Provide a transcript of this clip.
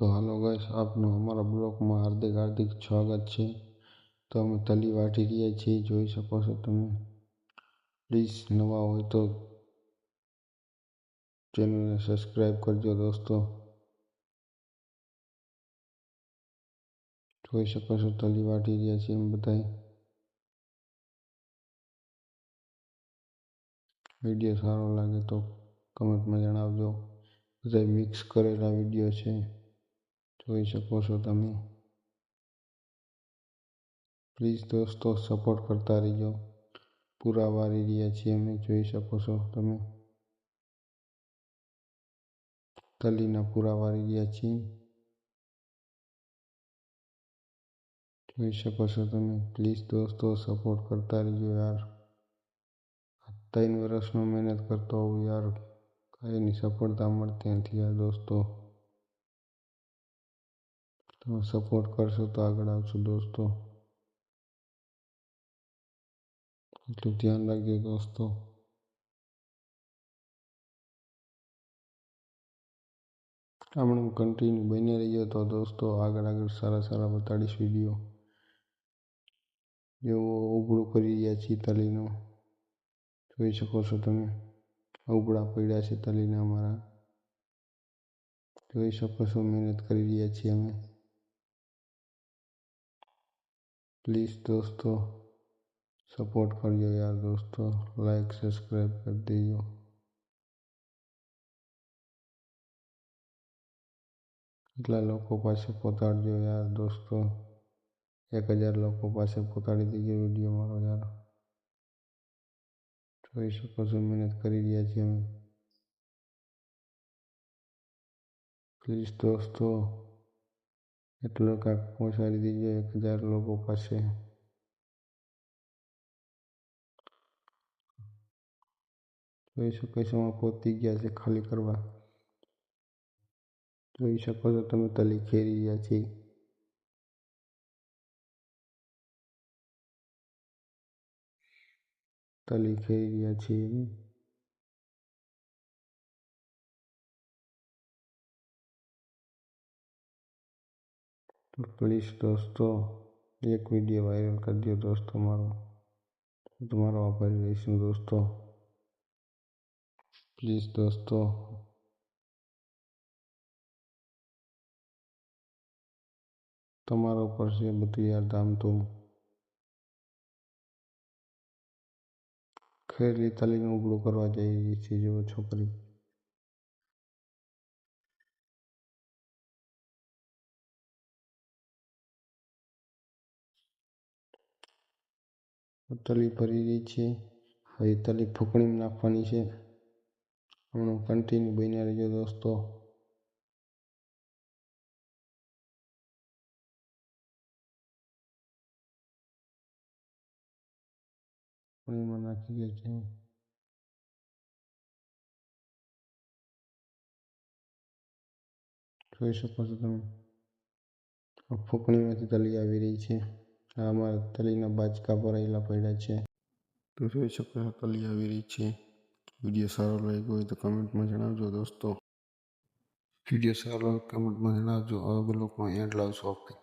તો હાલો ગાઈસ, આપનું અમારા બ્લોગમાં હાર્દિક સ્વાગત છે। તો અમે તલી વાટી રહ્યા છીએ, જોઈ શકો છો તમે। પ્લીઝ નવા હોય તો ચેનલને સબસ્ક્રાઈબ કરજો દોસ્તો। જોઈ શકો છો તલી વાટી રહ્યા છીએ અમે બધાય। વિડીયો સારો લાગે તો કમેન્ટમાં જણાવજો। બધા મિક્સ કરેલા વિડીયો છે, જોઈ શકો છો તમે। પ્લીઝ દોસ્તો સપોર્ટ કરતા રહીજો। પૂરા વારી રહ્યા છીએ અમે, જોઈ શકો છો તમે। તલીના પૂરા વારી રહ્યા છીએ, જોઈ શકો છો તમે। પ્લીઝ દોસ્તો સપોર્ટ કરતા રહીજો યાર। 3 વર્ષનો મહેનત કરતો હોઉં યાર, કાંઈની સફળતા મળતી નથી યાર દોસ્તો। તમે સપોર્ટ કરશો તો આગળ આવશો દોસ્તો, એટલું ધ્યાન રાખજો દોસ્તો। આપણે કન્ટિન્યુ બની રહીએ તો દોસ્તો આગળ સારા બતાડીશ વિડીયો। જેવો ઉબળું કરી રહ્યા છીએ તલીનો, જોઈ શકો છો તમે। ઉબળા પડ્યા છે તલીના અમારા, જોઈ શકો છો। મહેનત કરી રહ્યા છીએ અમે। પ્લીઝ દોસ્તો સપોર્ટ કરજો યાર દોસ્તો, લાઈક સબસ્ક્રાઈબ કરી દેજો। એટલા લોકો પાસે પહોંચાડજો યાર દોસ્તો। 1000 લોકો પાસે પહોંચાડી દેજો વિડીયો મારો યાર। જોઈ શકો છો મહેનત કરી રહ્યા છીએ અમે। પ્લીઝ દોસ્તો એટલો કાંક પહોંચાડી દેજો 1000 લોકો પાસે। જોઈ શકો છો અમે પહોંચી ગયા છે ખાલી કરવા, જોઈ શકો છો તમે। તલી ખેરી રહ્યા છીએ, તલી ખેરી રહ્યા છીએ અમે। તો પ્લીઝ દોસ્તો એક વિડીયો વાયરલ કરી દો દોસ્તો મારો, તમારો આભારી રહીશું દોસ્તો। પ્લીઝ દોસ્તો તમારા ઉપર છે બધું યાર ધામધૂમ। ખેરેલી તલીનું ઉબળું કરવા જઈ રહી છે જેવો છોકરી, તલી ભરી રહી છે। હવે તલી ફૂંકણીમાં નાખવાની છે। હમણાં કન્ટિન્યુ બન્યા રહેજો દોસ્તો। ફૂંકણીમાં નાખી દે છે, જોઈ શકો છો તમે। ફૂંકણીમાંથી તલી આવી રહી છે। આ અમારા તલીના બાચકા ભરાયેલા પડ્યા છે, તો જોઈ શકો છો તલી આવી રહી છે। વિડીયો સારો લાગ્યો હોય તો કમેન્ટમાં જણાવજો દોસ્તો। વિડીયો સારો લાગે કમેન્ટમાં જણાવજો। હવે બ્લોગમાં એન્ડ લાવશો આપણે।